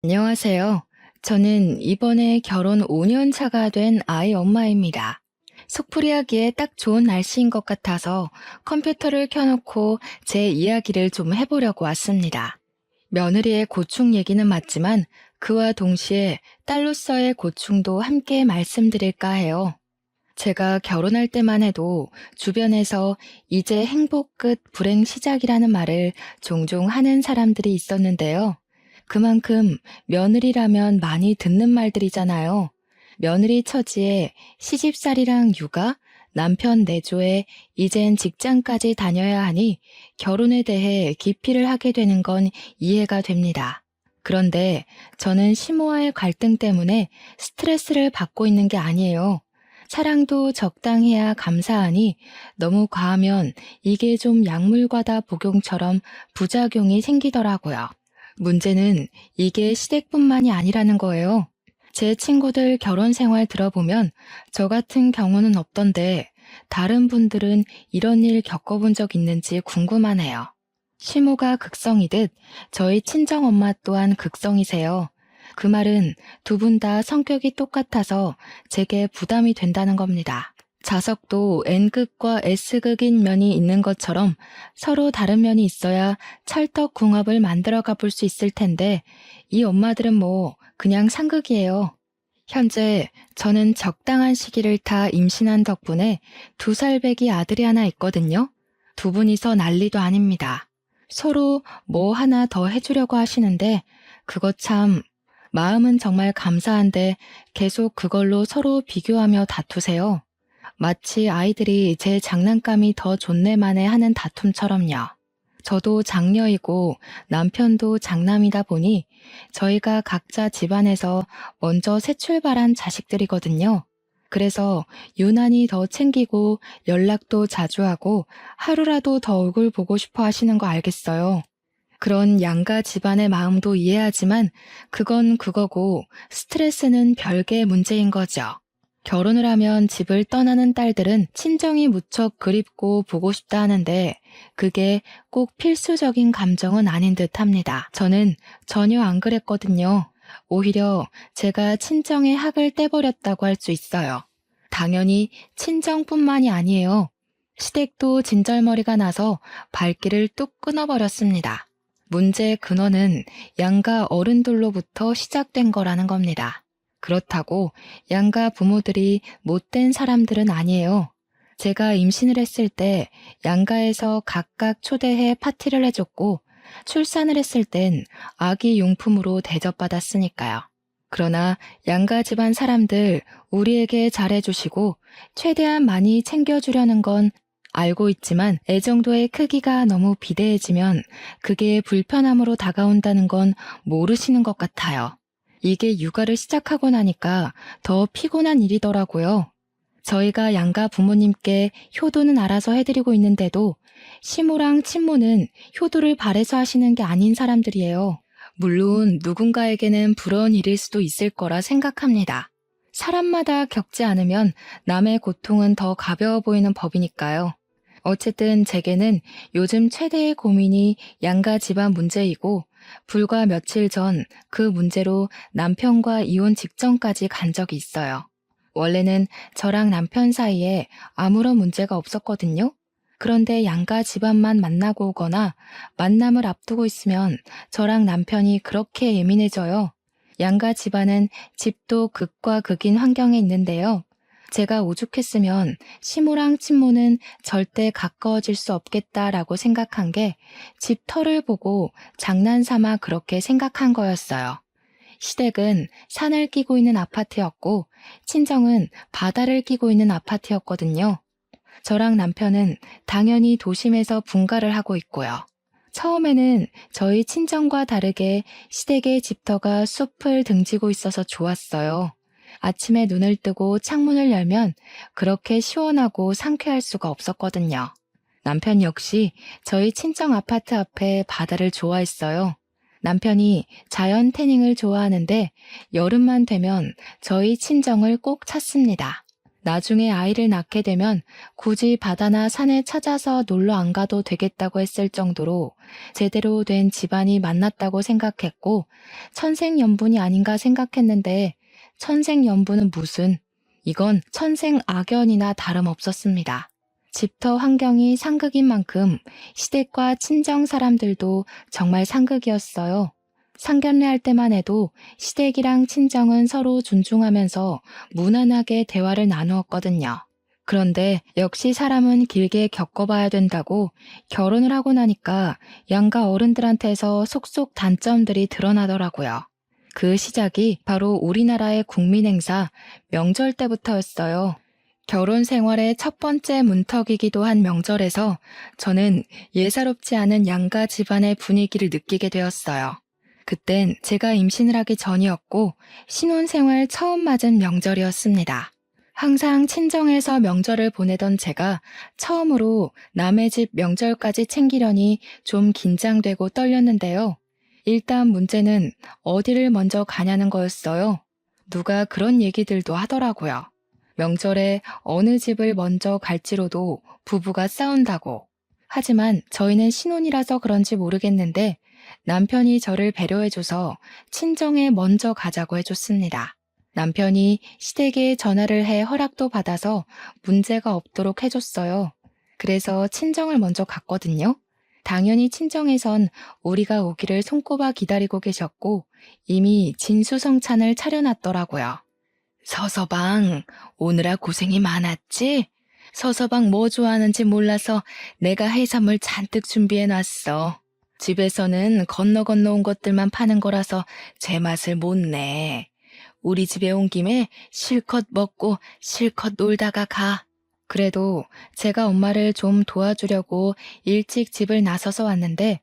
안녕하세요. 저는 이번에 결혼 5년 차가 된 아이 엄마입니다. 속풀이하기에 딱 좋은 날씨인 것 같아서 컴퓨터를 켜놓고 제 이야기를 좀 해보려고 왔습니다. 며느리의 고충 얘기는 맞지만 그와 동시에 딸로서의 고충도 함께 말씀드릴까 해요. 제가 결혼할 때만 해도 주변에서 이제 행복 끝 불행 시작이라는 말을 종종 하는 사람들이 있었는데요. 그만큼 며느리라면 많이 듣는 말들이잖아요. 며느리 처지에 시집살이랑 육아, 남편 내조에 이젠 직장까지 다녀야 하니 결혼에 대해 기피를 하게 되는 건 이해가 됩니다. 그런데 저는 시모와의 갈등 때문에 스트레스를 받고 있는 게 아니에요. 사랑도 적당해야 감사하니 너무 과하면 이게 좀 약물과다 복용처럼 부작용이 생기더라고요. 문제는 이게 시댁뿐만이 아니라는 거예요. 제 친구들 결혼 생활 들어보면 저 같은 경우는 없던데 다른 분들은 이런 일 겪어본 적 있는지 궁금하네요. 시모가 극성이듯 저희 친정엄마 또한 극성이세요. 그 말은 두 분 다 성격이 똑같아서 제게 부담이 된다는 겁니다. 자석도 N극과 S극인 면이 있는 것처럼 서로 다른 면이 있어야 찰떡궁합을 만들어 가볼 수 있을 텐데 이 엄마들은 뭐 그냥 상극이에요. 현재 저는 적당한 시기를 타 임신한 덕분에 2살 배기 아들이 하나 있거든요. 두 분이서 난리도 아닙니다. 서로 뭐 하나 더 해주려고 하시는데 그거 참 마음은 정말 감사한데 계속 그걸로 서로 비교하며 다투세요. 마치 아이들이 제 장난감이 더 좋네만에 하는 다툼처럼요. 저도 장녀이고 남편도 장남이다 보니 저희가 각자 집안에서 먼저 새 출발한 자식들이거든요. 그래서 유난히 더 챙기고 연락도 자주 하고 하루라도 더 얼굴 보고 싶어 하시는 거 알겠어요. 그런 양가 집안의 마음도 이해하지만 그건 그거고 스트레스는 별개의 문제인 거죠. 결혼을 하면 집을 떠나는 딸들은 친정이 무척 그립고 보고 싶다 하는데 그게 꼭 필수적인 감정은 아닌 듯 합니다. 저는 전혀 안 그랬거든요. 오히려 제가 친정의 학을 떼버렸다고 할 수 있어요. 당연히 친정뿐만이 아니에요. 시댁도 진절머리가 나서 발길을 뚝 끊어버렸습니다. 문제의 근원은 양가 어른들로부터 시작된 거라는 겁니다. 그렇다고 양가 부모들이 못된 사람들은 아니에요. 제가 임신을 했을 때 양가에서 각각 초대해 파티를 해줬고 출산을 했을 땐 아기 용품으로 대접받았으니까요. 그러나 양가 집안 사람들 우리에게 잘해주시고 최대한 많이 챙겨주려는 건 알고 있지만 애정도의 크기가 너무 비대해지면 그게 불편함으로 다가온다는 건 모르시는 것 같아요. 이게 육아를 시작하고 나니까 더 피곤한 일이더라고요. 저희가 양가 부모님께 효도는 알아서 해드리고 있는데도 시모랑 친모는 효도를 바래서 하시는 게 아닌 사람들이에요. 물론 누군가에게는 부러운 일일 수도 있을 거라 생각합니다. 사람마다 겪지 않으면 남의 고통은 더 가벼워 보이는 법이니까요. 어쨌든 제게는 요즘 최대의 고민이 양가 집안 문제이고 불과 며칠 전 그 문제로 남편과 이혼 직전까지 간 적이 있어요. 원래는 저랑 남편 사이에 아무런 문제가 없었거든요. 그런데 양가 집안만 만나고 오거나 만남을 앞두고 있으면 저랑 남편이 그렇게 예민해져요. 양가 집안은 집도 극과 극인 환경에 있는데요. 제가 오죽했으면 시모랑 친모는 절대 가까워질 수 없겠다라고 생각한 게 집 터를 보고 장난삼아 그렇게 생각한 거였어요. 시댁은 산을 끼고 있는 아파트였고 친정은 바다를 끼고 있는 아파트였거든요. 저랑 남편은 당연히 도심에서 분가를 하고 있고요. 처음에는 저희 친정과 다르게 시댁의 집터가 숲을 등지고 있어서 좋았어요. 아침에 눈을 뜨고 창문을 열면 그렇게 시원하고 상쾌할 수가 없었거든요. 남편 역시 저희 친정 아파트 앞에 바다를 좋아했어요. 남편이 자연 태닝을 좋아하는데 여름만 되면 저희 친정을 꼭 찾습니다. 나중에 아이를 낳게 되면 굳이 바다나 산에 찾아서 놀러 안 가도 되겠다고 했을 정도로 제대로 된 집안이 만났다고 생각했고 천생연분이 아닌가 생각했는데 천생연분은 무슨, 이건 천생악연이나 다름없었습니다. 집터 환경이 상극인 만큼 시댁과 친정 사람들도 정말 상극이었어요. 상견례할 때만 해도 시댁이랑 친정은 서로 존중하면서 무난하게 대화를 나누었거든요. 그런데 역시 사람은 길게 겪어봐야 된다고 결혼을 하고 나니까 양가 어른들한테서 속속 단점들이 드러나더라고요. 그 시작이 바로 우리나라의 국민 행사 명절 때부터였어요. 결혼 생활의 첫 번째 문턱이기도 한 명절에서 저는 예사롭지 않은 양가 집안의 분위기를 느끼게 되었어요. 그땐 제가 임신을 하기 전이었고 신혼생활 처음 맞은 명절이었습니다. 항상 친정에서 명절을 보내던 제가 처음으로 남의 집 명절까지 챙기려니 좀 긴장되고 떨렸는데요. 일단 문제는 어디를 먼저 가냐는 거였어요. 누가 그런 얘기들도 하더라고요. 명절에 어느 집을 먼저 갈지로도 부부가 싸운다고. 하지만 저희는 신혼이라서 그런지 모르겠는데 남편이 저를 배려해줘서 친정에 먼저 가자고 해줬습니다. 남편이 시댁에 전화를 해 허락도 받아서 문제가 없도록 해줬어요. 그래서 친정을 먼저 갔거든요. 당연히 친정에선 우리가 오기를 손꼽아 기다리고 계셨고 이미 진수성찬을 차려놨더라고요. 서서방, 오느라 고생이 많았지? 서서방 뭐 좋아하는지 몰라서 내가 해산물 잔뜩 준비해놨어. 집에서는 건너 온 것들만 파는 거라서 제 맛을 못 내. 우리 집에 온 김에 실컷 먹고 실컷 놀다가 가. 그래도 제가 엄마를 좀 도와주려고 일찍 집을 나서서 왔는데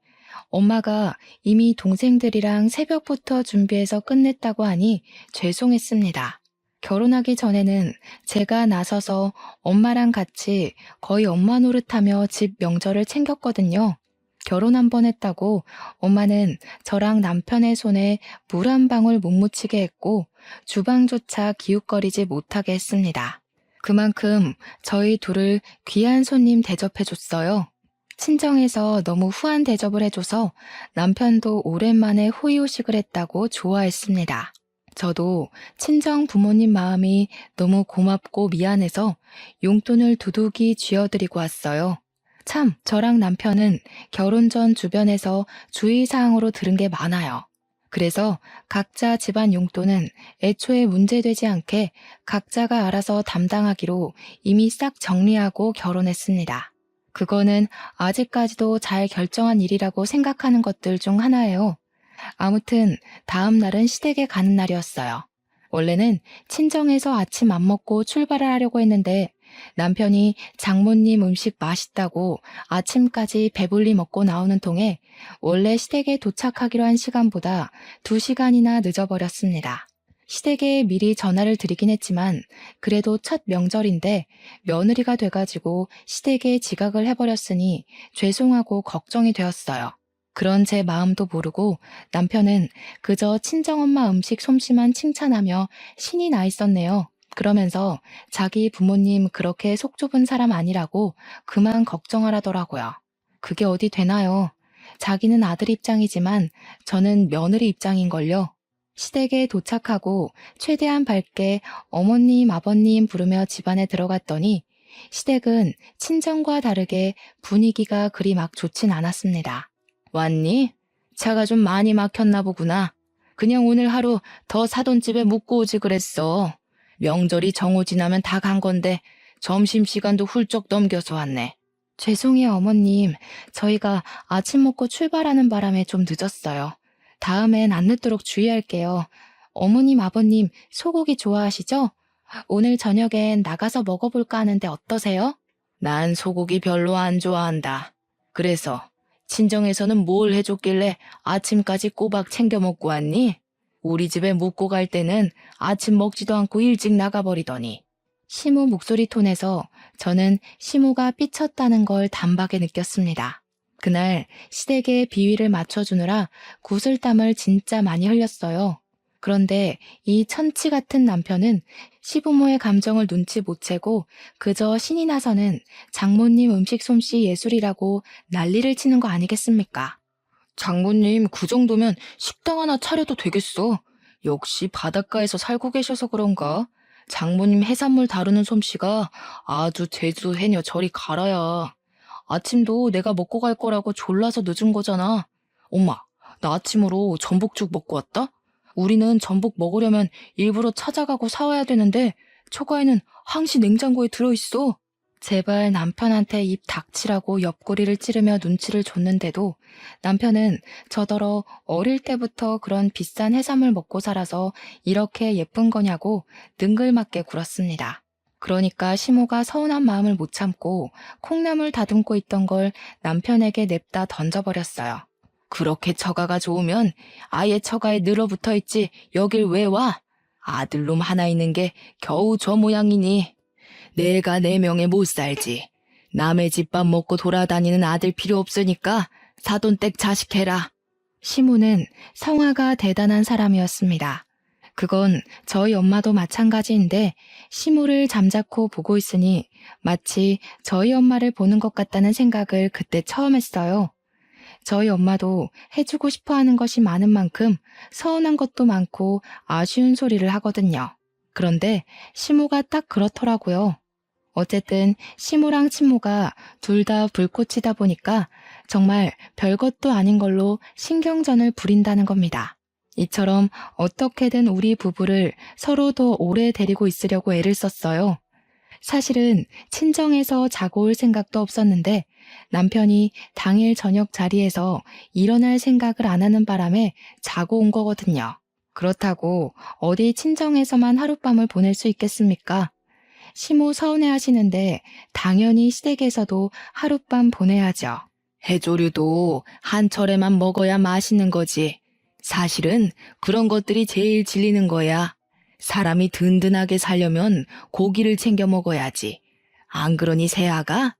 엄마가 이미 동생들이랑 새벽부터 준비해서 끝냈다고 하니 죄송했습니다. 결혼하기 전에는 제가 나서서 엄마랑 같이 거의 엄마 노릇하며 집 명절을 챙겼거든요. 결혼 한 번 했다고 엄마는 저랑 남편의 손에 물 한 방울 못 묻히게 했고 주방조차 기웃거리지 못하게 했습니다. 그만큼 저희 둘을 귀한 손님 대접해줬어요. 친정에서 너무 후한 대접을 해줘서 남편도 오랜만에 호의호식을 했다고 좋아했습니다. 저도 친정 부모님 마음이 너무 고맙고 미안해서 용돈을 두둑이 쥐어드리고 왔어요. 참, 저랑 남편은 결혼 전 주변에서 주의사항으로 들은 게 많아요. 그래서 각자 집안 용돈은 애초에 문제되지 않게 각자가 알아서 담당하기로 이미 싹 정리하고 결혼했습니다. 그거는 아직까지도 잘 결정한 일이라고 생각하는 것들 중 하나예요. 아무튼 다음 날은 시댁에 가는 날이었어요. 원래는 친정에서 아침 안 먹고 출발을 하려고 했는데 남편이 장모님 음식 맛있다고 아침까지 배불리 먹고 나오는 통에 원래 시댁에 도착하기로 한 시간보다 2시간이나 늦어버렸습니다. 시댁에 미리 전화를 드리긴 했지만 그래도 첫 명절인데 며느리가 돼가지고 시댁에 지각을 해버렸으니 죄송하고 걱정이 되었어요. 그런 제 마음도 모르고 남편은 그저 친정엄마 음식 솜씨만 칭찬하며 신이 나 있었네요. 그러면서 자기 부모님 그렇게 속 좁은 사람 아니라고 그만 걱정하라더라고요. 그게 어디 되나요? 자기는 아들 입장이지만 저는 며느리 입장인걸요. 시댁에 도착하고 최대한 밝게 어머님, 아버님 부르며 집안에 들어갔더니 시댁은 친정과 다르게 분위기가 그리 막 좋진 않았습니다. 왔니? 차가 좀 많이 막혔나 보구나. 그냥 오늘 하루 더 사돈집에 묵고 오지 그랬어. 명절이 정오 지나면 다 간 건데 점심시간도 훌쩍 넘겨서 왔네. 죄송해요, 어머님. 저희가 아침 먹고 출발하는 바람에 좀 늦었어요. 다음엔 안 늦도록 주의할게요. 어머님, 아버님 소고기 좋아하시죠? 오늘 저녁엔 나가서 먹어볼까 하는데 어떠세요? 난 소고기 별로 안 좋아한다. 그래서 친정에서는 뭘 해줬길래 아침까지 꼬박 챙겨 먹고 왔니? 우리 집에 묵고 갈 때는 아침 먹지도 않고 일찍 나가버리더니. 시모 목소리 톤에서 저는 시모가 삐쳤다는 걸 단박에 느꼈습니다. 그날 시댁에 비위를 맞춰주느라 구슬땀을 진짜 많이 흘렸어요. 그런데 이 천치 같은 남편은 시부모의 감정을 눈치 못 채고 그저 신이 나서는 장모님 음식 솜씨 예술이라고 난리를 치는 거 아니겠습니까? 장모님, 그 정도면 식당 하나 차려도 되겠어. 역시 바닷가에서 살고 계셔서 그런가? 장모님 해산물 다루는 솜씨가 아주 제주 해녀 저리 가라야. 아침도 내가 먹고 갈 거라고 졸라서 늦은 거잖아. 엄마, 나 아침으로 전복죽 먹고 왔다? 우리는 전복 먹으려면 일부러 찾아가고 사와야 되는데 초과에는 항시 냉장고에 들어있어. 제발 남편한테 입 닥치라고 옆구리를 찌르며 눈치를 줬는데도 남편은 저더러 어릴 때부터 그런 비싼 해산물 먹고 살아서 이렇게 예쁜 거냐고 능글맞게 굴었습니다. 그러니까 시모가 서운한 마음을 못 참고 콩나물 다듬고 있던 걸 남편에게 냅다 던져버렸어요. 그렇게 처가가 좋으면 아예 처가에 늘어붙어 있지 여길 왜 와? 아들놈 하나 있는 게 겨우 저 모양이니. 내가 네 명에 못 살지. 남의 집밥 먹고 돌아다니는 아들 필요 없으니까 사돈댁 자식해라. 시모는 성화가 대단한 사람이었습니다. 그건 저희 엄마도 마찬가지인데 시모를 잠자코 보고 있으니 마치 저희 엄마를 보는 것 같다는 생각을 그때 처음 했어요. 저희 엄마도 해주고 싶어 하는 것이 많은 만큼 서운한 것도 많고 아쉬운 소리를 하거든요. 그런데 시모가 딱 그렇더라고요. 어쨌든 시모랑 친모가 둘 다 불꽃이다 보니까 정말 별것도 아닌 걸로 신경전을 부린다는 겁니다. 이처럼 어떻게든 우리 부부를 서로 더 오래 데리고 있으려고 애를 썼어요. 사실은 친정에서 자고 올 생각도 없었는데 남편이 당일 저녁 자리에서 일어날 생각을 안 하는 바람에 자고 온 거거든요. 그렇다고 어디 친정에서만 하룻밤을 보낼 수 있겠습니까? 시모 서운해 하시는데 당연히 시댁에서도 하룻밤 보내야죠. 해조류도 한철에만 먹어야 맛있는 거지. 사실은 그런 것들이 제일 질리는 거야. 사람이 든든하게 살려면 고기를 챙겨 먹어야지. 안 그러니 새아가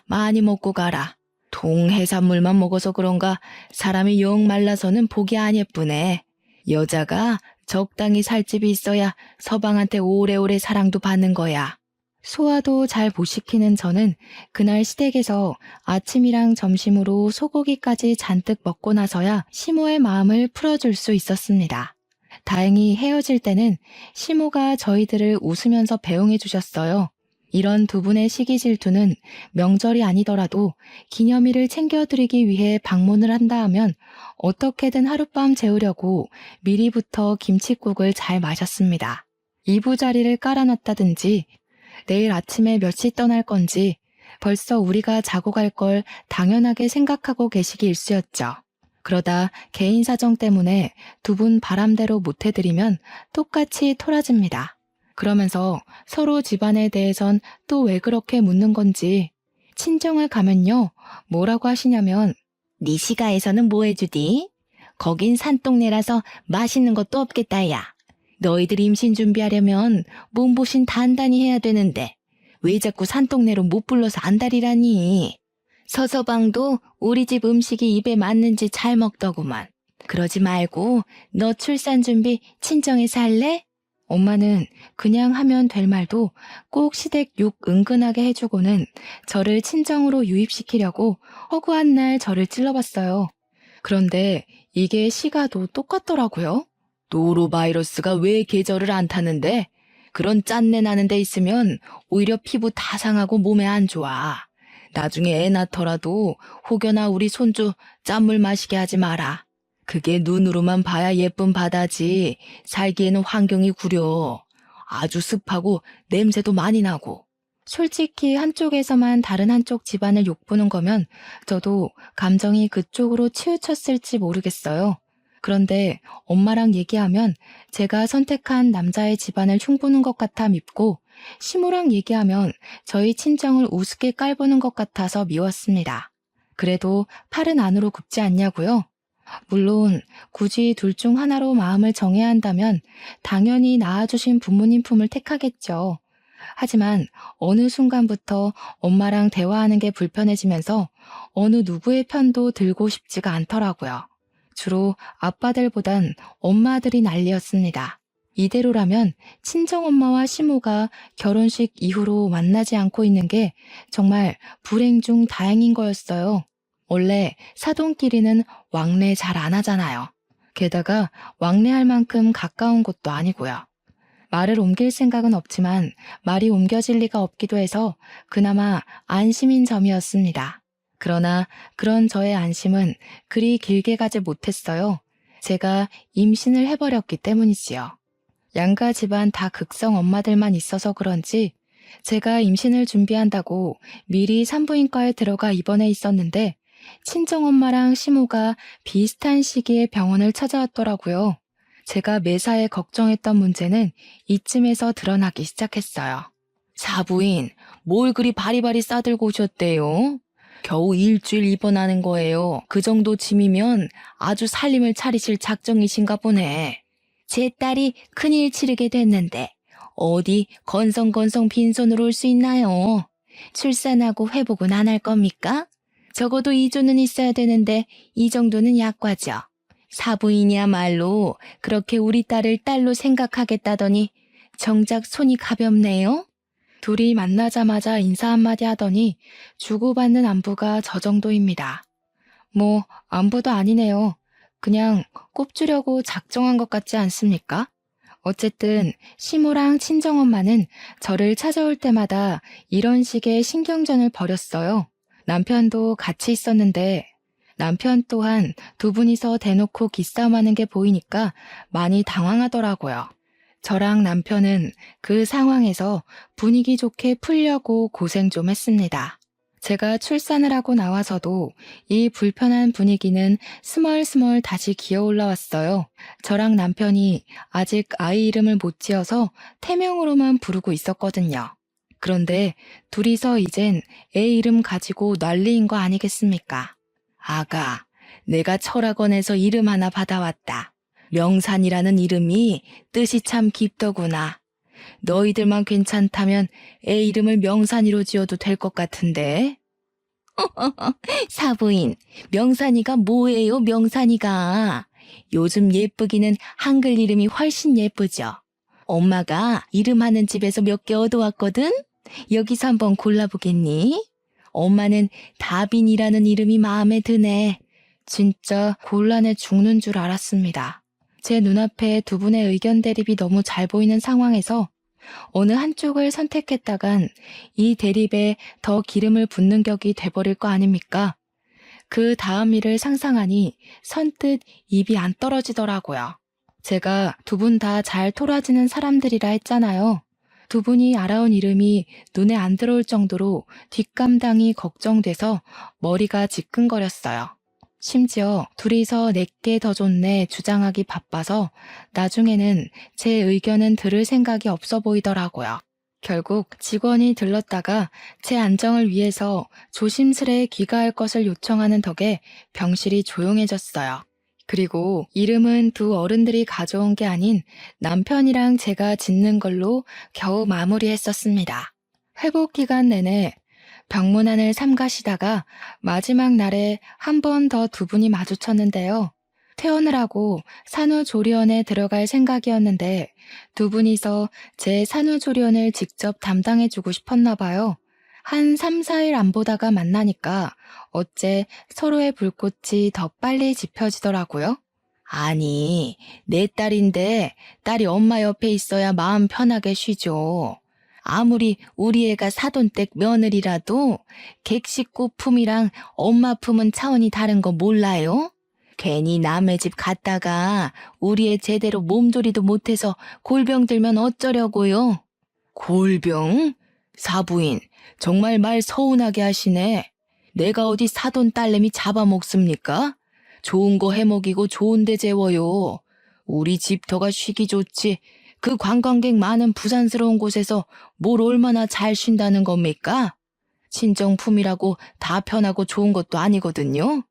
많이 먹고 가라. 동해산물만 먹어서 그런가 사람이 영 말라서는 보기 안 예쁘네. 여자가 적당히 살 집이 있어야 서방한테 오래오래 사랑도 받는 거야. 소화도 잘 못 시키는 저는 그날 시댁에서 아침이랑 점심으로 소고기까지 잔뜩 먹고 나서야 시모의 마음을 풀어줄 수 있었습니다. 다행히 헤어질 때는 시모가 저희들을 웃으면서 배웅해 주셨어요. 이런 두 분의 시기 질투는 명절이 아니더라도 기념일을 챙겨드리기 위해 방문을 한다 하면 어떻게든 하룻밤 재우려고 미리부터 김칫국을 잘 마셨습니다. 이부자리를 깔아놨다든지 내일 아침에 몇 시 떠날 건지 벌써 우리가 자고 갈 걸 당연하게 생각하고 계시기 일쑤였죠. 그러다 개인 사정 때문에 두 분 바람대로 못해드리면 똑같이 토라집니다. 그러면서 서로 집안에 대해선 또 왜 그렇게 묻는 건지 친정을 가면요 뭐라고 하시냐면 네 시가에서는 뭐 해주디? 거긴 산동네라서 맛있는 것도 없겠다 야. 너희들 임신 준비하려면 몸보신 단단히 해야 되는데 왜 자꾸 산동네로 못 불러서 안달이라니. 서서방도 우리 집 음식이 입에 맞는지 잘 먹더구만. 그러지 말고 너 출산 준비 친정에서 할래? 엄마는 그냥 하면 될 말도 꼭 시댁 욕 은근하게 해주고는 저를 친정으로 유입시키려고 허구한 날 저를 찔러봤어요. 그런데 이게 시가도 똑같더라고요. 노로바이러스가 왜 계절을 안 타는데? 그런 짠내 나는 데 있으면 오히려 피부 다 상하고 몸에 안 좋아. 나중에 애 낳더라도 혹여나 우리 손주 짠물 마시게 하지 마라. 그게 눈으로만 봐야 예쁜 바다지 살기에는 환경이 구려. 아주 습하고 냄새도 많이 나고. 솔직히 한쪽에서만 다른 한쪽 집안을 욕보는 거면 저도 감정이 그쪽으로 치우쳤을지 모르겠어요. 그런데 엄마랑 얘기하면 제가 선택한 남자의 집안을 흉보는 것 같아 밉고 시모랑 얘기하면 저희 친정을 우습게 깔보는 것 같아서 미웠습니다. 그래도 팔은 안으로 굽지 않냐고요? 물론 굳이 둘 중 하나로 마음을 정해야 한다면 당연히 낳아주신 부모님 품을 택하겠죠. 하지만 어느 순간부터 엄마랑 대화하는 게 불편해지면서 어느 누구의 편도 들고 싶지가 않더라고요. 주로 아빠들보단 엄마들이 난리였습니다. 이대로라면 친정엄마와 시모가 결혼식 이후로 만나지 않고 있는 게 정말 불행 중 다행인 거였어요. 원래 사돈끼리는 왕래 잘 안 하잖아요. 게다가 왕래할 만큼 가까운 곳도 아니고요. 말을 옮길 생각은 없지만 말이 옮겨질 리가 없기도 해서 그나마 안심인 점이었습니다. 그러나 그런 저의 안심은 그리 길게 가지 못했어요. 제가 임신을 해버렸기 때문이지요. 양가 집안 다 극성 엄마들만 있어서 그런지 제가 임신을 준비한다고 미리 산부인과에 들어가 입원해 있었는데 친정엄마랑 시모가 비슷한 시기에 병원을 찾아왔더라고요. 제가 매사에 걱정했던 문제는 이쯤에서 드러나기 시작했어요. 사부인, 뭘 그리 바리바리 싸들고 오셨대요? 겨우 일주일 입원하는 거예요. 그 정도 짐이면 아주 살림을 차리실 작정이신가 보네. 제 딸이 큰일 치르게 됐는데 어디 건성건성 빈손으로 올 수 있나요? 출산하고 회복은 안 할 겁니까? 적어도 2조는 있어야 되는데 이 정도는 약과죠. 사부인이야말로 그렇게 우리 딸을 딸로 생각하겠다더니 정작 손이 가볍네요. 둘이 만나자마자 인사 한마디 하더니 주고받는 안부가 저 정도입니다. 뭐 안부도 아니네요. 그냥 꼽주려고 작정한 것 같지 않습니까? 어쨌든 시모랑 친정엄마는 저를 찾아올 때마다 이런 식의 신경전을 벌였어요. 남편도 같이 있었는데 남편 또한 두 분이서 대놓고 기싸움하는 게 보이니까 많이 당황하더라고요. 저랑 남편은 그 상황에서 분위기 좋게 풀려고 고생 좀 했습니다. 제가 출산을 하고 나와서도 이 불편한 분위기는 스멀스멀 다시 기어 올라왔어요. 저랑 남편이 아직 아이 이름을 못 지어서 태명으로만 부르고 있었거든요. 그런데 둘이서 이젠 애 이름 가지고 난리인 거 아니겠습니까? 아가, 내가 철학원에서 이름 하나 받아왔다. 명산이라는 이름이 뜻이 참 깊더구나. 너희들만 괜찮다면 애 이름을 명산이로 지어도 될 것 같은데. 사부인, 명산이가 뭐예요, 명산이가? 요즘 예쁘기는 한글 이름이 훨씬 예쁘죠. 엄마가 이름하는 집에서 몇 개 얻어왔거든? 여기서 한번 골라보겠니? 엄마는 다빈이라는 이름이 마음에 드네. 진짜 곤란해 죽는 줄 알았습니다. 제 눈앞에 두 분의 의견 대립이 너무 잘 보이는 상황에서 어느 한쪽을 선택했다간 이 대립에 더 기름을 붓는 격이 돼버릴 거 아닙니까? 그 다음 일을 상상하니 선뜻 입이 안 떨어지더라고요. 제가 두 분 다 잘 토라지는 사람들이라 했잖아요. 두 분이 알아온 이름이 눈에 안 들어올 정도로 뒷감당이 걱정돼서 머리가 지끈거렸어요. 심지어 둘이서 내게 더 좋네 주장하기 바빠서 나중에는 제 의견은 들을 생각이 없어 보이더라고요. 결국 직원이 들렀다가 제 안정을 위해서 조심스레 귀가할 것을 요청하는 덕에 병실이 조용해졌어요. 그리고 이름은 두 어른들이 가져온 게 아닌 남편이랑 제가 짓는 걸로 겨우 마무리했었습니다. 회복 기간 내내 병문안을 삼가시다가 마지막 날에 한 번 더 두 분이 마주쳤는데요. 퇴원을 하고 산후조리원에 들어갈 생각이었는데 두 분이서 제 산후조리원을 직접 담당해주고 싶었나 봐요. 한 3, 4일 안 보다가 만나니까 어째 서로의 불꽃이 더 빨리 지펴지더라고요. 아니, 내 딸인데 딸이 엄마 옆에 있어야 마음 편하게 쉬죠. 아무리 우리 애가 사돈댁 며느리라도 객식구 품이랑 엄마 품은 차원이 다른 거 몰라요? 괜히 남의 집 갔다가 우리 애 제대로 몸조리도 못해서 골병 들면 어쩌려고요? 골병? 사부인, 정말 말 서운하게 하시네. 내가 어디 사돈 딸내미 잡아먹습니까? 좋은 거 해먹이고 좋은 데 재워요. 우리 집터가 쉬기 좋지. 그 관광객 많은 부산스러운 곳에서 뭘 얼마나 잘 쉰다는 겁니까? 친정품이라고 다 편하고 좋은 것도 아니거든요.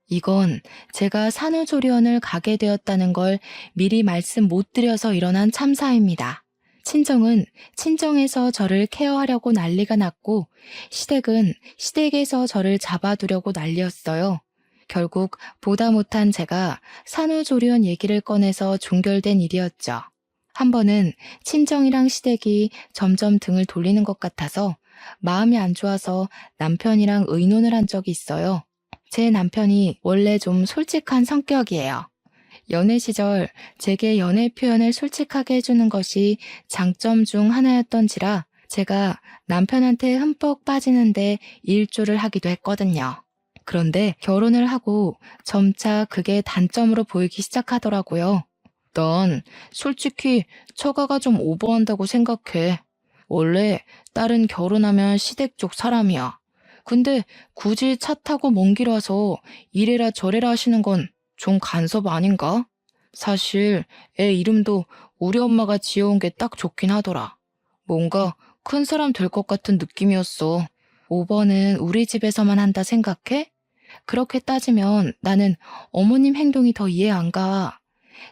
이건 제가 산후조리원을 가게 되었다는 걸 미리 말씀 못 드려서 일어난 참사입니다. 친정은 친정에서 저를 케어하려고 난리가 났고 시댁은 시댁에서 저를 잡아두려고 난리였어요. 결국 보다 못한 제가 산후조리원 얘기를 꺼내서 종결된 일이었죠. 한 번은 친정이랑 시댁이 점점 등을 돌리는 것 같아서 마음이 안 좋아서 남편이랑 의논을 한 적이 있어요. 제 남편이 원래 좀 솔직한 성격이에요. 연애 시절 제게 연애 표현을 솔직하게 해주는 것이 장점 중 하나였던지라 제가 남편한테 흠뻑 빠지는데 일조를 하기도 했거든요. 그런데 결혼을 하고 점차 그게 단점으로 보이기 시작하더라고요. 난 솔직히 처가가 좀 오버한다고 생각해. 원래 딸은 결혼하면 시댁 쪽 사람이야. 근데 굳이 차 타고 먼 길 와서 이래라 저래라 하시는 건 좀 간섭 아닌가? 사실 애 이름도 우리 엄마가 지어온 게 딱 좋긴 하더라. 뭔가 큰 사람 될 것 같은 느낌이었어. 5번은 우리 집에서만 한다 생각해? 그렇게 따지면 나는 어머님 행동이 더 이해 안 가.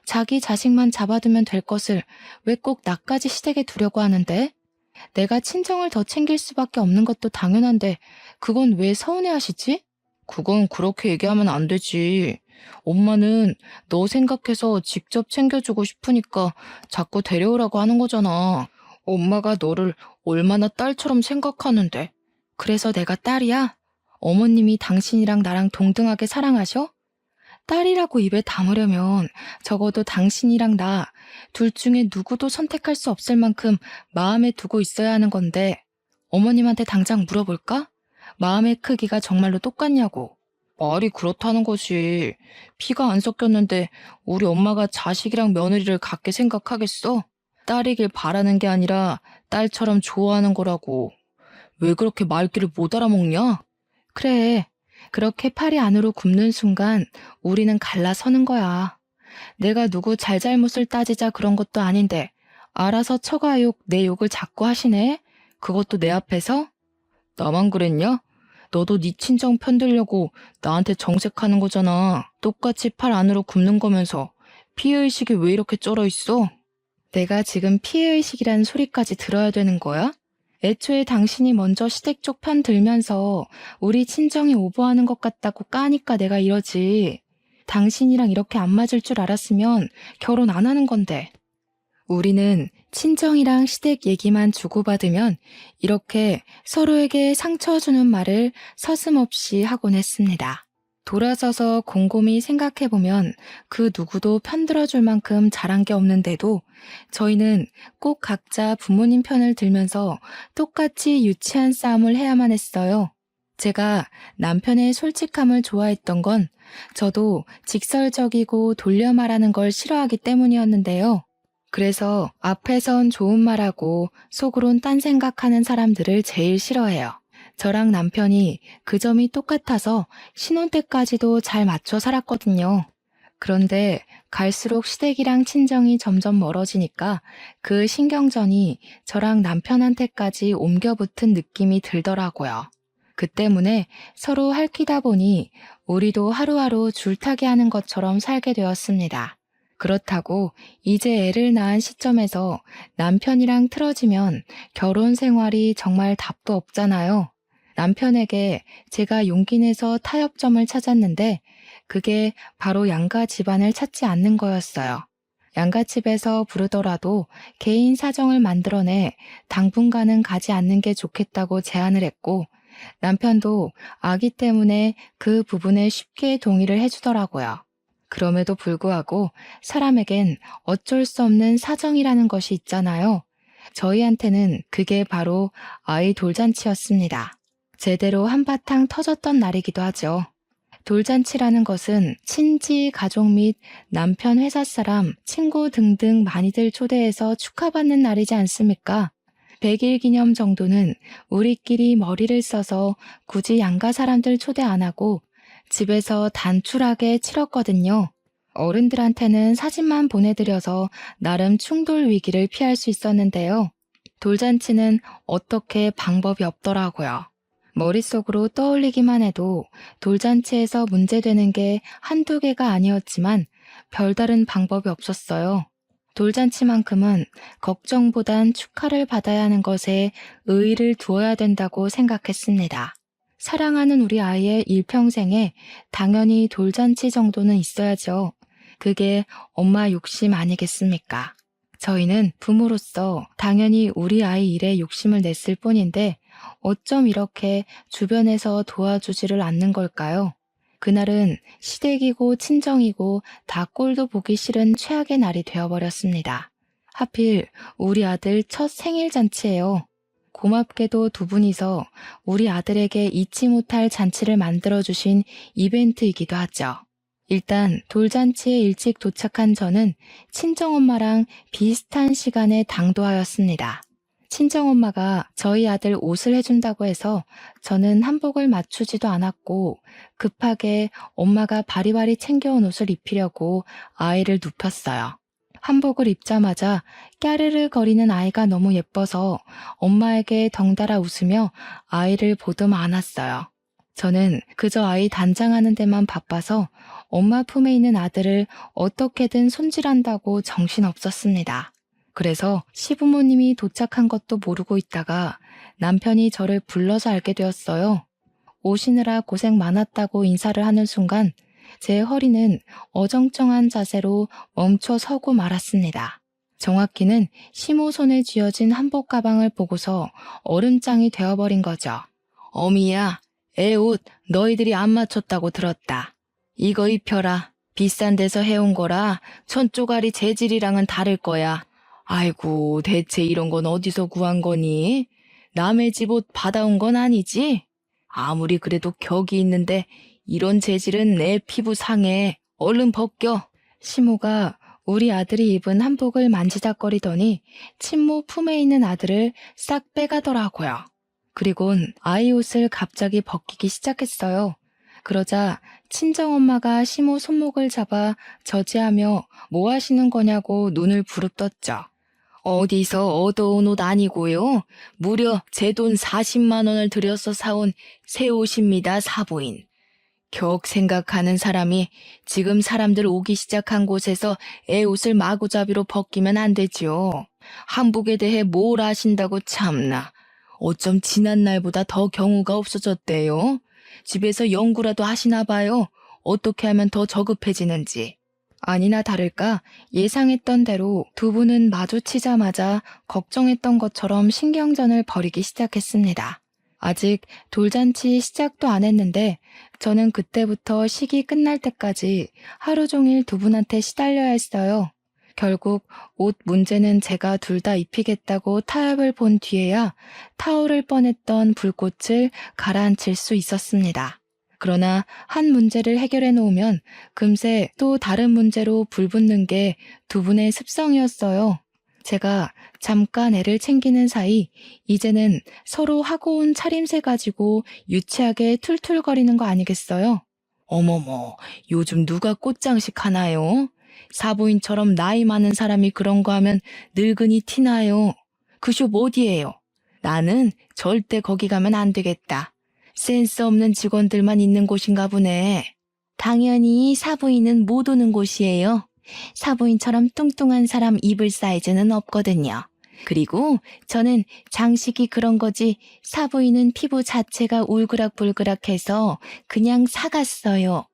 자기 자식만 잡아두면 될 것을 왜 꼭 나까지 시댁에 두려고 하는데? 내가 친정을 더 챙길 수밖에 없는 것도 당연한데 그건 왜 서운해하시지? 그건 그렇게 얘기하면 안 되지. 엄마는 너 생각해서 직접 챙겨주고 싶으니까 자꾸 데려오라고 하는 거잖아. 엄마가 너를 얼마나 딸처럼 생각하는데. 그래서 내가 딸이야? 어머님이 당신이랑 나랑 동등하게 사랑하셔? 딸이라고 입에 담으려면 적어도 당신이랑 나 둘 중에 누구도 선택할 수 없을 만큼 마음에 두고 있어야 하는 건데 어머님한테 당장 물어볼까? 마음의 크기가 정말로 똑같냐고. 말이 그렇다는 것이 피가 안 섞였는데 우리 엄마가 자식이랑 며느리를 같게 생각하겠어? 딸이길 바라는 게 아니라 딸처럼 좋아하는 거라고. 왜 그렇게 말귀를 못 알아먹냐? 그래. 그렇게 팔이 안으로 굽는 순간 우리는 갈라서는 거야. 내가 누구 잘잘못을 따지자 그런 것도 아닌데 알아서 처가욕, 내 욕을 자꾸 하시네? 그것도 내 앞에서? 나만 그랬냐? 너도 네 친정 편들려고 나한테 정색하는 거잖아. 똑같이 팔 안으로 굽는 거면서 피해의식이 왜 이렇게 쩔어 있어? 내가 지금 피해의식이라는 소리까지 들어야 되는 거야? 애초에 당신이 먼저 시댁 쪽 편 들면서 우리 친정이 오버하는 것 같다고 까니까 내가 이러지. 당신이랑 이렇게 안 맞을 줄 알았으면 결혼 안 하는 건데. 우리는 친정이랑 시댁 얘기만 주고받으면 이렇게 서로에게 상처 주는 말을 서슴없이 하곤 했습니다. 돌아서서 곰곰이 생각해보면 그 누구도 편들어줄 만큼 잘한 게 없는데도 저희는 꼭 각자 부모님 편을 들면서 똑같이 유치한 싸움을 해야만 했어요. 제가 남편의 솔직함을 좋아했던 건 저도 직설적이고 돌려 말하는 걸 싫어하기 때문이었는데요. 그래서 앞에선 좋은 말하고 속으론 딴 생각하는 사람들을 제일 싫어해요. 저랑 남편이 그 점이 똑같아서 신혼 때까지도 잘 맞춰 살았거든요. 그런데 갈수록 시댁이랑 친정이 점점 멀어지니까 그 신경전이 저랑 남편한테까지 옮겨 붙은 느낌이 들더라고요. 그 때문에 서로 핥히다 보니 우리도 하루하루 줄타기 하는 것처럼 살게 되었습니다. 그렇다고 이제 애를 낳은 시점에서 남편이랑 틀어지면 결혼 생활이 정말 답도 없잖아요. 남편에게 제가 용기 내서 타협점을 찾았는데 그게 바로 양가 집안을 찾지 않는 거였어요. 양가집에서 부르더라도 개인 사정을 만들어내 당분간은 가지 않는 게 좋겠다고 제안을 했고 남편도 아기 때문에 그 부분에 쉽게 동의를 해주더라고요. 그럼에도 불구하고 사람에겐 어쩔 수 없는 사정이라는 것이 있잖아요. 저희한테는 그게 바로 아이 돌잔치였습니다. 제대로 한바탕 터졌던 날이기도 하죠. 돌잔치라는 것은 친지, 가족 및 남편 회사 사람, 친구 등등 많이들 초대해서 축하받는 날이지 않습니까? 100일 기념 정도는 우리끼리 머리를 써서 굳이 양가 사람들 초대 안 하고 집에서 단출하게 치렀거든요. 어른들한테는 사진만 보내드려서 나름 충돌 위기를 피할 수 있었는데요. 돌잔치는 어떻게 방법이 없더라고요. 머릿속으로 떠올리기만 해도 돌잔치에서 문제되는 게 한두 개가 아니었지만 별다른 방법이 없었어요. 돌잔치만큼은 걱정보단 축하를 받아야 하는 것에 의의를 두어야 된다고 생각했습니다. 사랑하는 우리 아이의 일평생에 당연히 돌잔치 정도는 있어야죠. 그게 엄마 욕심 아니겠습니까? 저희는 부모로서 당연히 우리 아이 일에 욕심을 냈을 뿐인데 어쩜 이렇게 주변에서 도와주지를 않는 걸까요? 그날은 시댁이고 친정이고 다 꼴도 보기 싫은 최악의 날이 되어버렸습니다. 하필 우리 아들 첫 생일 잔치예요. 고맙게도 두 분이서 우리 아들에게 잊지 못할 잔치를 만들어주신 이벤트이기도 하죠. 일단 돌잔치에 일찍 도착한 저는 친정엄마랑 비슷한 시간에 당도하였습니다. 친정엄마가 저희 아들 옷을 해준다고 해서 저는 한복을 맞추지도 않았고 급하게 엄마가 바리바리 챙겨온 옷을 입히려고 아이를 눕혔어요. 한복을 입자마자 까르르 거리는 아이가 너무 예뻐서 엄마에게 덩달아 웃으며 아이를 보듬 안았어요. 저는 그저 아이 단장하는 데만 바빠서 엄마 품에 있는 아들을 어떻게든 손질한다고 정신없었습니다. 그래서 시부모님이 도착한 것도 모르고 있다가 남편이 저를 불러서 알게 되었어요. 오시느라 고생 많았다고 인사를 하는 순간 제 허리는 어정쩡한 자세로 멈춰 서고 말았습니다. 정확히는 시모 손에 쥐어진 한복 가방을 보고서 얼음장이 되어버린 거죠. 어미야, 애 옷 너희들이 안 맞췄다고 들었다. 이거 입혀라. 비싼 데서 해온 거라 천조가리 재질이랑은 다를 거야. 아이고, 대체 이런 건 어디서 구한 거니? 남의 집 옷 받아온 건 아니지? 아무리 그래도 격이 있는데 이런 재질은 내 피부 상해. 얼른 벗겨. 시모가 우리 아들이 입은 한복을 만지작거리더니 친모 품에 있는 아들을 싹 빼가더라고요. 그리곤 아이 옷을 갑자기 벗기기 시작했어요. 그러자 친정엄마가 시모 손목을 잡아 저지하며 뭐 하시는 거냐고 눈을 부릅떴죠. 어디서 얻어온 옷 아니고요. 무려 제 돈 40만 원을 들여서 사온 새 옷입니다, 사부인. 격 생각하는 사람이 지금 사람들 오기 시작한 곳에서 애 옷을 마구잡이로 벗기면 안 되지요. 한복에 대해 뭘 아신다고 참나. 어쩜 지난 날보다 더 경우가 없어졌대요. 집에서 연구라도 하시나 봐요. 어떻게 하면 더 저급해지는지. 아니나 다를까 예상했던 대로 두 분은 마주치자마자 걱정했던 것처럼 신경전을 벌이기 시작했습니다. 아직 돌잔치 시작도 안 했는데 저는 그때부터 식이 끝날 때까지 하루 종일 두 분한테 시달려야 했어요. 결국 옷 문제는 제가 둘 다 입히겠다고 타협을 본 뒤에야 타오를 뻔했던 불꽃을 가라앉힐 수 있었습니다. 그러나 한 문제를 해결해 놓으면 금세 또 다른 문제로 불붙는 게 두 분의 습성이었어요. 제가 잠깐 애를 챙기는 사이 이제는 서로 하고 온 차림새 가지고 유치하게 툴툴거리는 거 아니겠어요? 어머머, 요즘 누가 꽃장식 하나요? 사부인처럼 나이 많은 사람이 그런 거 하면 늙은이 티나요. 그 숍 어디예요? 나는 절대 거기 가면 안 되겠다. 센스 없는 직원들만 있는 곳인가 보네. 당연히 사부인은 못 오는 곳이에요. 사부인처럼 뚱뚱한 사람 입을 사이즈는 없거든요. 그리고 저는 장식이 그런 거지 사부인은 피부 자체가 울그락불그락해서 그냥 사갔어요.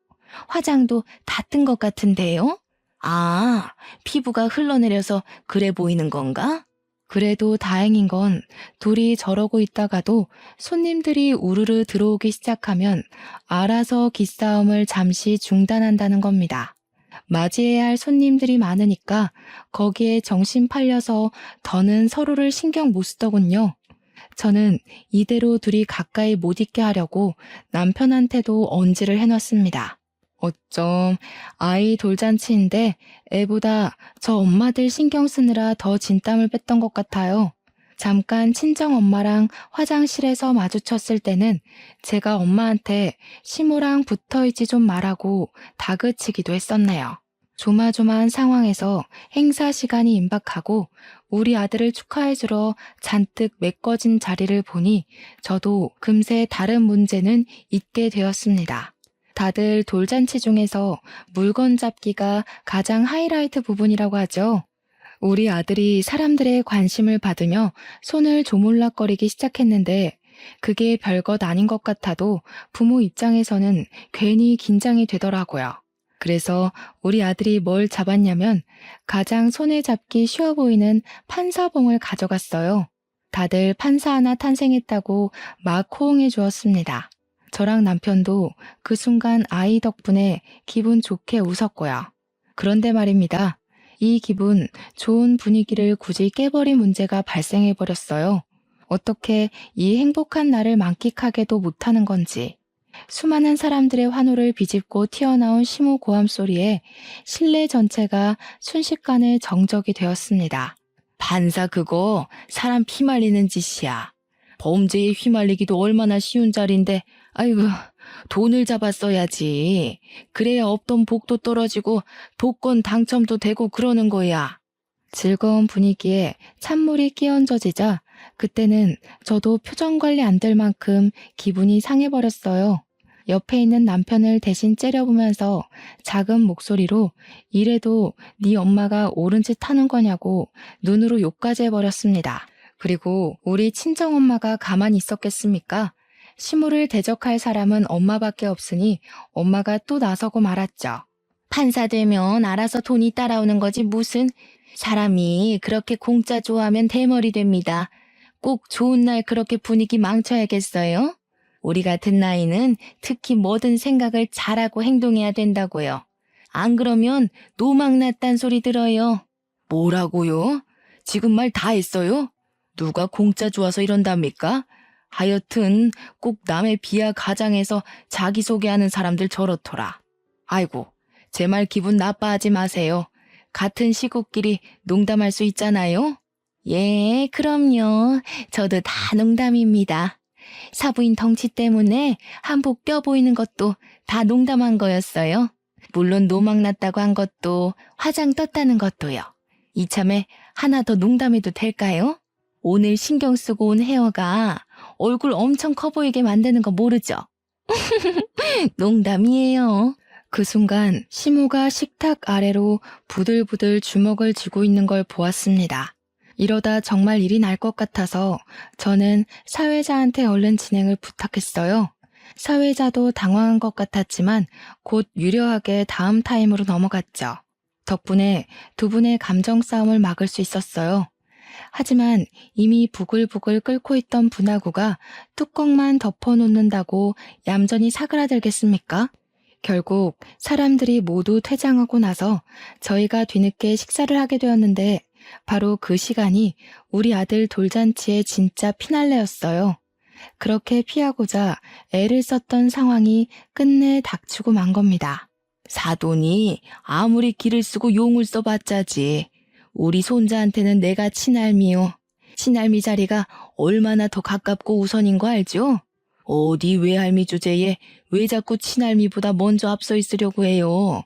화장도 다 뜬 것 같은데요? 아, 피부가 흘러내려서 그래 보이는 건가? 그래도 다행인 건 둘이 저러고 있다가도 손님들이 우르르 들어오기 시작하면 알아서 기싸움을 잠시 중단한다는 겁니다. 맞이해야 할 손님들이 많으니까 거기에 정신 팔려서 더는 서로를 신경 못 쓰더군요. 저는 이대로 둘이 가까이 못 있게 하려고 남편한테도 언지를 해놨습니다. 어쩜 아이 돌잔치인데 애보다 저 엄마들 신경 쓰느라 더 진땀을 뺐던 것 같아요. 잠깐 친정엄마랑 화장실에서 마주쳤을 때는 제가 엄마한테 시모랑 붙어있지 좀 말라고 다그치기도 했었네요. 조마조마한 상황에서 행사 시간이 임박하고 우리 아들을 축하해주러 잔뜩 메꿔진 자리를 보니 저도 금세 다른 문제는 잊게 되었습니다. 다들 돌잔치 중에서 물건 잡기가 가장 하이라이트 부분이라고 하죠. 우리 아들이 사람들의 관심을 받으며 손을 조물락거리기 시작했는데 그게 별것 아닌 것 같아도 부모 입장에서는 괜히 긴장이 되더라고요. 그래서 우리 아들이 뭘 잡았냐면 가장 손에 잡기 쉬워 보이는 판사봉을 가져갔어요. 다들 판사 하나 탄생했다고 막 호응해 주었습니다. 저랑 남편도 그 순간 아이 덕분에 기분 좋게 웃었고요. 그런데 말입니다. 이 기분 좋은 분위기를 굳이 깨버린 문제가 발생해 버렸어요. 어떻게 이 행복한 날을 만끽하게도 못하는 건지. 수많은 사람들의 환호를 비집고 튀어나온 심호 고함 소리에 실내 전체가 순식간에 정적이 되었습니다. 판사 그거 사람 피말리는 짓이야. 범죄에 휘말리기도 얼마나 쉬운 자리인데 아이고 돈을 잡았어야지. 그래야 없던 복도 떨어지고 복권 당첨도 되고 그러는 거야. 즐거운 분위기에 찬물이 끼얹어지자 그때는 저도 표정 관리 안 될 만큼 기분이 상해버렸어요. 옆에 있는 남편을 대신 째려보면서 작은 목소리로 이래도 네 엄마가 옳은 짓 하는 거냐고 눈으로 욕까지 해버렸습니다. 그리고 우리 친정엄마가 가만히 있었겠습니까? 시모를 대적할 사람은 엄마밖에 없으니 엄마가 또 나서고 말았죠. 판사 되면 알아서 돈이 따라오는 거지 무슨. 사람이 그렇게 공짜 좋아하면 대머리 됩니다. 꼭 좋은 날 그렇게 분위기 망쳐야겠어요? 우리 같은 나이는 특히 뭐든 생각을 잘하고 행동해야 된다고요. 안 그러면 노망났단 소리 들어요. 뭐라고요? 지금 말 다 했어요? 누가 공짜 좋아서 이런답니까? 하여튼 꼭 남의 비하 가장해서 자기소개하는 사람들 저렇더라. 아이고, 제 말 기분 나빠하지 마세요. 같은 식구끼리 농담할 수 있잖아요? 예, 그럼요. 저도 다 농담입니다. 사부인 덩치 때문에 한복 껴 보이는 것도 다 농담한 거였어요. 물론 노망 났다고 한 것도 화장 떴다는 것도요. 이참에 하나 더 농담해도 될까요? 오늘 신경 쓰고 온 헤어가 얼굴 엄청 커 보이게 만드는 거 모르죠? 농담이에요. 그 순간 시모가 식탁 아래로 부들부들 주먹을 쥐고 있는 걸 보았습니다. 이러다 정말 일이 날 것 같아서 저는 사회자한테 얼른 진행을 부탁했어요. 사회자도 당황한 것 같았지만 곧 유려하게 다음 타임으로 넘어갔죠. 덕분에 두 분의 감정 싸움을 막을 수 있었어요. 하지만 이미 부글부글 끓고 있던 분화구가 뚜껑만 덮어놓는다고 얌전히 사그라들겠습니까? 결국 사람들이 모두 퇴장하고 나서 저희가 뒤늦게 식사를 하게 되었는데 바로 그 시간이 우리 아들 돌잔치의 진짜 피날레였어요. 그렇게 피하고자 애를 썼던 상황이 끝내 닥치고 만 겁니다. 사돈이 아무리 기를 쓰고 용을 써봤자지. 우리 손자한테는 내가 친할미요. 친할미 자리가 얼마나 더 가깝고 우선인 거 알죠? 어디 외할미 주제에 왜 자꾸 친할미보다 먼저 앞서 있으려고 해요.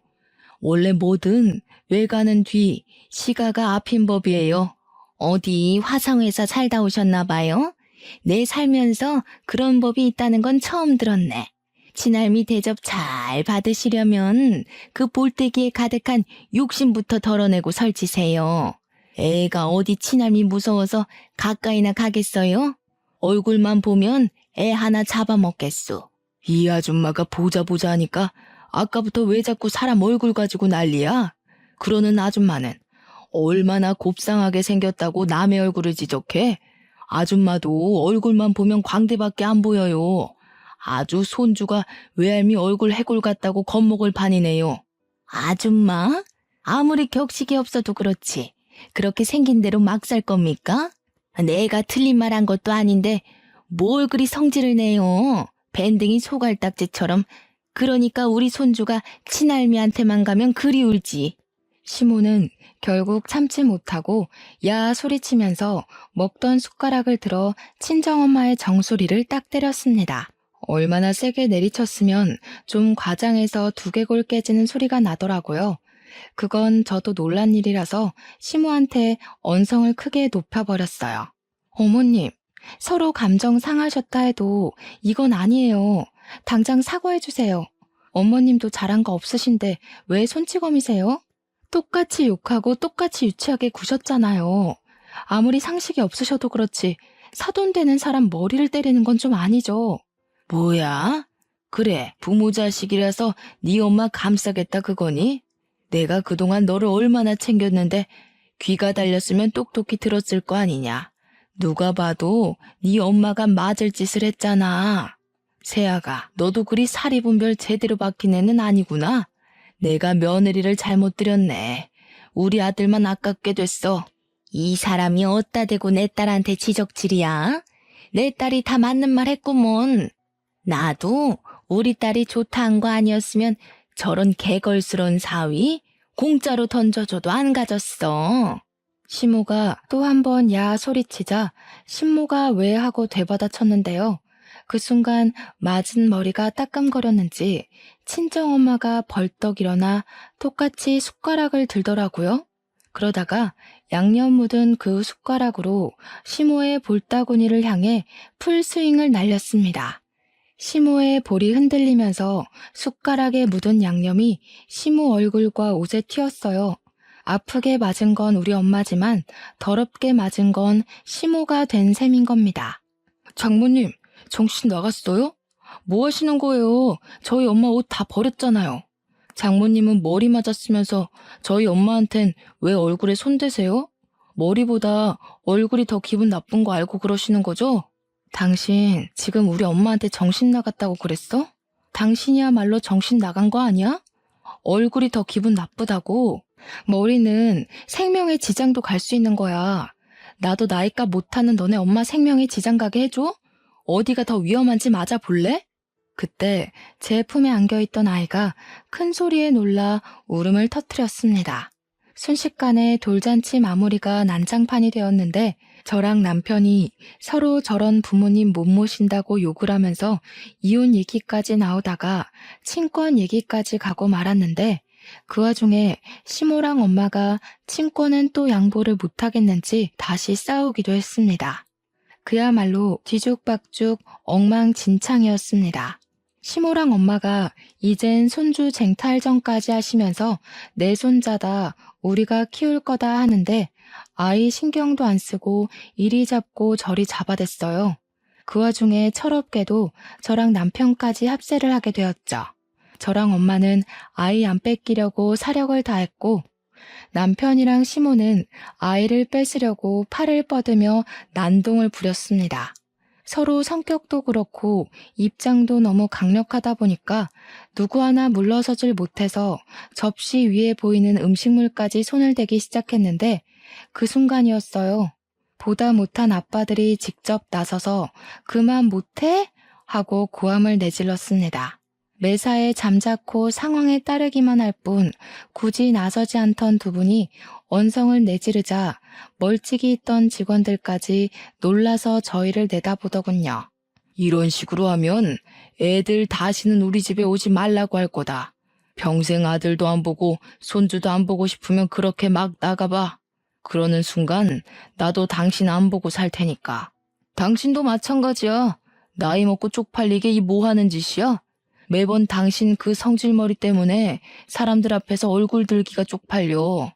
원래 뭐든 외가는 뒤, 시가가 앞인 법이에요. 어디 화성회사 살다 오셨나 봐요? 내 살면서 그런 법이 있다는 건 처음 들었네. 친할미 대접 잘 받으시려면 그 볼때기에 가득한 욕심부터 덜어내고 설치세요. 애가 어디 친할미 무서워서 가까이나 가겠어요? 얼굴만 보면 애 하나 잡아먹겠소. 이 아줌마가 보자 하니까 아까부터 왜 자꾸 사람 얼굴 가지고 난리야? 그러는 아줌마는 얼마나 곱상하게 생겼다고 남의 얼굴을 지적해? 아줌마도 얼굴만 보면 광대밖에 안 보여요. 아주 손주가 외할미 얼굴 해골 같다고 겁먹을 판이네요. 아줌마? 아무리 격식이 없어도 그렇지. 그렇게 생긴 대로 막 살 겁니까? 내가 틀린 말 한 것도 아닌데 뭘 그리 성질을 내요. 밴댕이 소갈딱지처럼. 그러니까 우리 손주가 친할미한테만 가면 그리 울지. 시모는 결국 참지 못하고 야 소리치면서 먹던 숟가락을 들어 친정엄마의 정수리를 딱 때렸습니다. 얼마나 세게 내리쳤으면 좀 과장해서 두개골 깨지는 소리가 나더라고요. 그건 저도 놀란 일이라서 시모한테 언성을 크게 높여버렸어요. 어머님, 서로 감정 상하셨다 해도 이건 아니에요. 당장 사과해주세요. 어머님도 잘한 거 없으신데 왜 손찌검이세요? 똑같이 욕하고 똑같이 유치하게 구셨잖아요. 아무리 상식이 없으셔도 그렇지 사돈 되는 사람 머리를 때리는 건 좀 아니죠. 뭐야? 그래, 부모 자식이라서 네 엄마 감싸겠다 그거니? 내가 그동안 너를 얼마나 챙겼는데 귀가 달렸으면 똑똑히 들었을 거 아니냐. 누가 봐도 네 엄마가 맞을 짓을 했잖아. 세아가, 너도 그리 사리분별 제대로 박힌 애는 아니구나. 내가 며느리를 잘못 들였네. 우리 아들만 아깝게 됐어. 이 사람이 어따 대고 내 딸한테 지적질이야? 내 딸이 다 맞는 말 했구먼. 나도 우리 딸이 좋다 한 거 아니었으면 저런 개걸스러운 사위 공짜로 던져줘도 안 가졌어. 시모가 또 한 번 야 소리치자 신모가 왜 하고 되받아쳤는데요. 그 순간 맞은 머리가 따끔거렸는지 친정엄마가 벌떡 일어나 똑같이 숟가락을 들더라고요. 그러다가 양념 묻은 그 숟가락으로 시모의 볼따구니를 향해 풀스윙을 날렸습니다. 시모의 볼이 흔들리면서 숟가락에 묻은 양념이 시모 얼굴과 옷에 튀었어요. 아프게 맞은 건 우리 엄마지만 더럽게 맞은 건 시모가 된 셈인 겁니다. 장모님, 정신 나갔어요? 뭐 하시는 거예요? 저희 엄마 옷 다 버렸잖아요. 장모님은 머리 맞았으면서 저희 엄마한텐 왜 얼굴에 손대세요? 머리보다 얼굴이 더 기분 나쁜 거 알고 그러시는 거죠? 당신 지금 우리 엄마한테 정신 나갔다고 그랬어? 당신이야말로 정신 나간 거 아니야? 얼굴이 더 기분 나쁘다고? 머리는 생명에 지장도 갈 수 있는 거야. 나도 나이값 못하는 너네 엄마 생명에 지장 가게 해줘? 어디가 더 위험한지 맞아볼래? 그때 제 품에 안겨있던 아이가 큰 소리에 놀라 울음을 터뜨렸습니다. 순식간에 돌잔치 마무리가 난장판이 되었는데 저랑 남편이 서로 저런 부모님 못 모신다고 욕을 하면서 이혼 얘기까지 나오다가 친권 얘기까지 가고 말았는데 그 와중에 시모랑 엄마가 친권은 또 양보를 못하겠는지 다시 싸우기도 했습니다. 그야말로 뒤죽박죽 엉망진창이었습니다. 시모랑 엄마가 이젠 손주 쟁탈전까지 하시면서 내 손자다 우리가 키울 거다 하는데 아이 신경도 안 쓰고 이리 잡고 저리 잡아댔어요. 그 와중에 철없게도 저랑 남편까지 합세를 하게 되었죠. 저랑 엄마는 아이 안 뺏기려고 사력을 다했고 남편이랑 시모는 아이를 뺏으려고 팔을 뻗으며 난동을 부렸습니다. 서로 성격도 그렇고 입장도 너무 강력하다 보니까 누구 하나 물러서질 못해서 접시 위에 보이는 음식물까지 손을 대기 시작했는데 그 순간이었어요. 보다 못한 아빠들이 직접 나서서 그만 못해? 하고 고함을 내질렀습니다. 매사에 잠자코 상황에 따르기만 할 뿐 굳이 나서지 않던 두 분이 언성을 내지르자 멀찍이 있던 직원들까지 놀라서 저희를 내다보더군요. 이런 식으로 하면 애들 다시는 우리 집에 오지 말라고 할 거다. 평생 아들도 안 보고 손주도 안 보고 싶으면 그렇게 막 나가봐. 그러는 순간 나도 당신 안 보고 살 테니까. 당신도 마찬가지야. 나이 먹고 쪽팔리게 이 뭐 하는 짓이야? 매번 당신 그 성질머리 때문에 사람들 앞에서 얼굴 들기가 쪽팔려.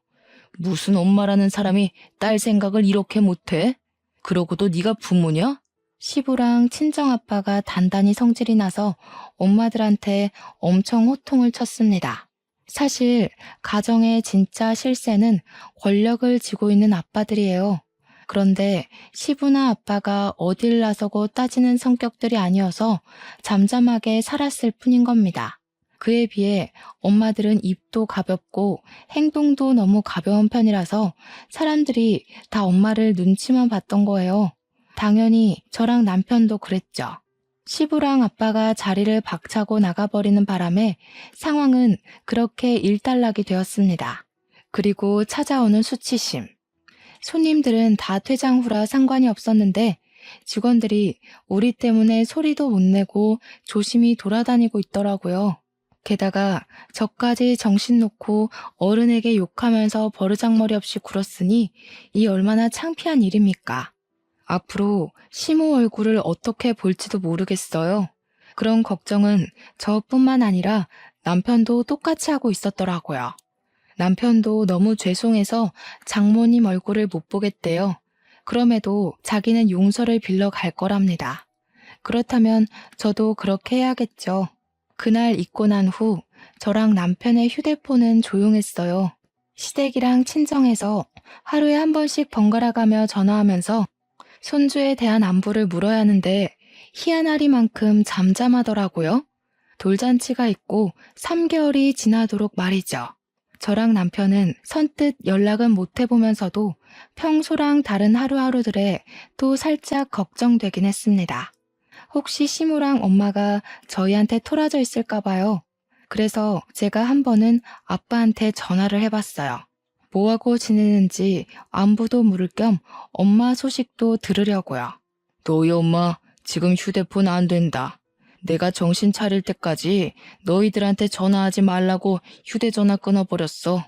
무슨 엄마라는 사람이 딸 생각을 이렇게 못해? 그러고도 네가 부모냐? 시부랑 친정아빠가 단단히 성질이 나서 엄마들한테 엄청 호통을 쳤습니다. 사실 가정의 진짜 실세는 권력을 쥐고 있는 아빠들이에요. 그런데 시부나 아빠가 어딜 나서고 따지는 성격들이 아니어서 잠잠하게 살았을 뿐인 겁니다. 그에 비해 엄마들은 입도 가볍고 행동도 너무 가벼운 편이라서 사람들이 다 엄마를 눈치만 봤던 거예요. 당연히 저랑 남편도 그랬죠. 시부랑 아빠가 자리를 박차고 나가버리는 바람에 상황은 그렇게 일단락이 되었습니다. 그리고 찾아오는 수치심. 손님들은 다 퇴장 후라 상관이 없었는데 직원들이 우리 때문에 소리도 못 내고 조심히 돌아다니고 있더라고요. 게다가 저까지 정신 놓고 어른에게 욕하면서 버르장머리 없이 굴었으니 이 얼마나 창피한 일입니까? 앞으로 시모 얼굴을 어떻게 볼지도 모르겠어요. 그런 걱정은 저뿐만 아니라 남편도 똑같이 하고 있었더라고요. 남편도 너무 죄송해서 장모님 얼굴을 못 보겠대요. 그럼에도 자기는 용서를 빌러 갈 거랍니다. 그렇다면 저도 그렇게 해야겠죠. 그날 잊고 난 후 저랑 남편의 휴대폰은 조용했어요. 시댁이랑 친정에서 하루에 한 번씩 번갈아 가며 전화하면서 손주에 대한 안부를 물어야 하는데 희한하리만큼 잠잠하더라고요. 돌잔치가 있고 3개월이 지나도록 말이죠. 저랑 남편은 선뜻 연락은 못 해보면서도 평소랑 다른 하루하루들에 또 살짝 걱정되긴 했습니다. 혹시 시무랑 엄마가 저희한테 토라져 있을까 봐요. 그래서 제가 한 번은 아빠한테 전화를 해봤어요. 뭐하고 지내는지 안부도 물을 겸 엄마 소식도 들으려고요. 너희 엄마 지금 휴대폰 안 된다. 내가 정신 차릴 때까지 너희들한테 전화하지 말라고 휴대전화 끊어버렸어.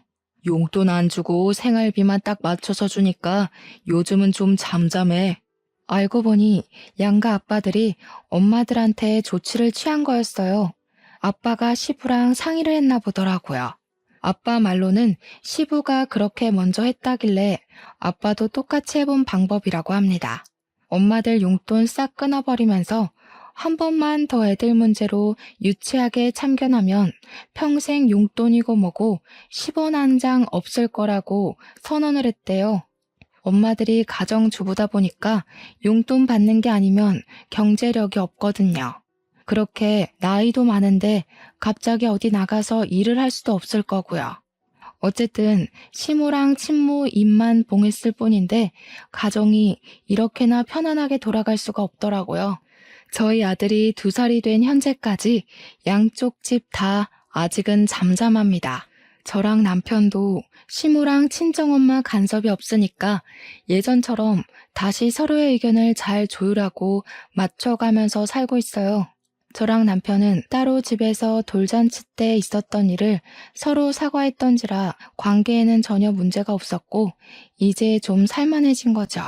용돈 안 주고 생활비만 딱 맞춰서 주니까 요즘은 좀 잠잠해. 알고 보니 양가 아빠들이 엄마들한테 조치를 취한 거였어요. 아빠가 시부랑 상의를 했나 보더라고요. 아빠 말로는 시부가 그렇게 먼저 했다길래 아빠도 똑같이 해본 방법이라고 합니다. 엄마들 용돈 싹 끊어버리면서 한 번만 더 애들 문제로 유치하게 참견하면 평생 용돈이고 뭐고 10원 한 장 없을 거라고 선언을 했대요. 엄마들이 가정주부다 보니까 용돈 받는 게 아니면 경제력이 없거든요. 그렇게 나이도 많은데 갑자기 어디 나가서 일을 할 수도 없을 거고요. 어쨌든 시모랑 친모 입만 봉했을 뿐인데 가정이 이렇게나 편안하게 돌아갈 수가 없더라고요. 저희 아들이 2살이 된 현재까지 양쪽 집 다 아직은 잠잠합니다. 저랑 남편도 시모랑 친정엄마 간섭이 없으니까 예전처럼 다시 서로의 의견을 잘 조율하고 맞춰가면서 살고 있어요. 저랑 남편은 따로 집에서 돌잔치 때 있었던 일을 서로 사과했던지라 관계에는 전혀 문제가 없었고 이제 좀 살만해진 거죠.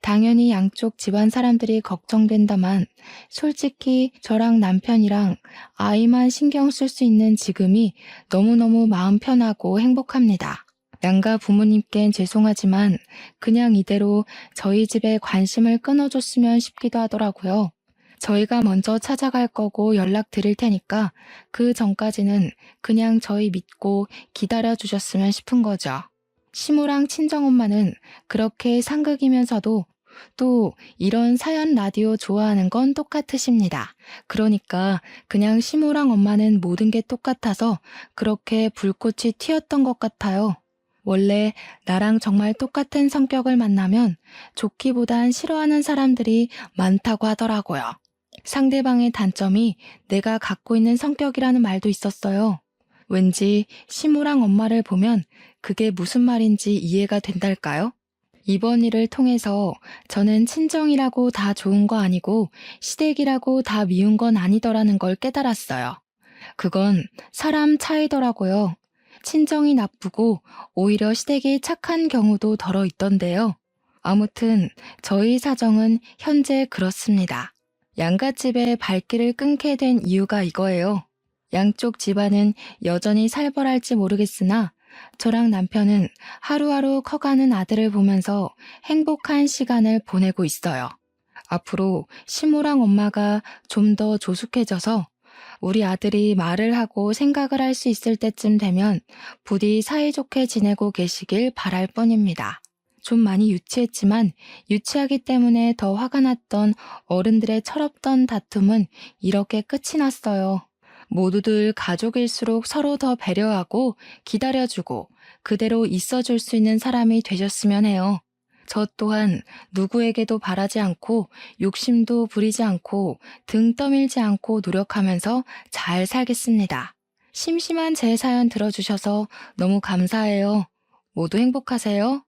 당연히 양쪽 집안 사람들이 걱정된다만 솔직히 저랑 남편이랑 아이만 신경 쓸 수 있는 지금이 너무너무 마음 편하고 행복합니다. 양가 부모님께는 죄송하지만 그냥 이대로 저희 집에 관심을 끊어줬으면 싶기도 하더라고요. 저희가 먼저 찾아갈 거고 연락 드릴 테니까 그 전까지는 그냥 저희 믿고 기다려 주셨으면 싶은 거죠. 시모랑 친정엄마는 그렇게 상극이면서도 또 이런 사연 라디오 좋아하는 건 똑같으십니다. 그러니까 그냥 시모랑 엄마는 모든 게 똑같아서 그렇게 불꽃이 튀었던 것 같아요. 원래 나랑 정말 똑같은 성격을 만나면 좋기보단 싫어하는 사람들이 많다고 하더라고요. 상대방의 단점이 내가 갖고 있는 성격이라는 말도 있었어요. 왠지 시모랑 엄마를 보면 그게 무슨 말인지 이해가 된달까요? 이번 일을 통해서 저는 친정이라고 다 좋은 거 아니고 시댁이라고 다 미운 건 아니더라는 걸 깨달았어요. 그건 사람 차이더라고요. 친정이 나쁘고 오히려 시댁이 착한 경우도 덜어 있던데요. 아무튼 저희 사정은 현재 그렇습니다. 양갓집에 발길을 끊게 된 이유가 이거예요. 양쪽 집안은 여전히 살벌할지 모르겠으나 저랑 남편은 하루하루 커가는 아들을 보면서 행복한 시간을 보내고 있어요. 앞으로 시모랑 엄마가 좀 더 조숙해져서 우리 아들이 말을 하고 생각을 할 수 있을 때쯤 되면 부디 사이좋게 지내고 계시길 바랄 뿐입니다. 좀 많이 유치했지만 유치하기 때문에 더 화가 났던 어른들의 철없던 다툼은 이렇게 끝이 났어요. 모두들 가족일수록 서로 더 배려하고 기다려주고 그대로 있어줄 수 있는 사람이 되셨으면 해요. 저 또한 누구에게도 바라지 않고 욕심도 부리지 않고 등 떠밀지 않고 노력하면서 잘 살겠습니다. 심심한 제 사연 들어주셔서 너무 감사해요. 모두 행복하세요.